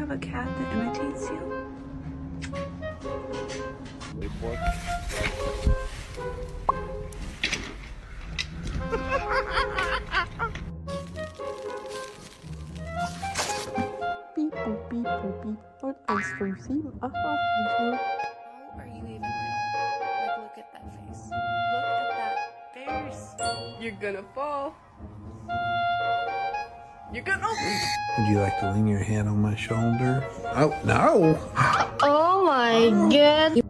have a cat that imitates you? Beep boop beep boop beep. What ice cream seem? How are you even real? Like, look at that face. Look at that face. You're gonna fall. You're gonna. Would you like to lean your head on my shoulder? Oh, no! Oh my god.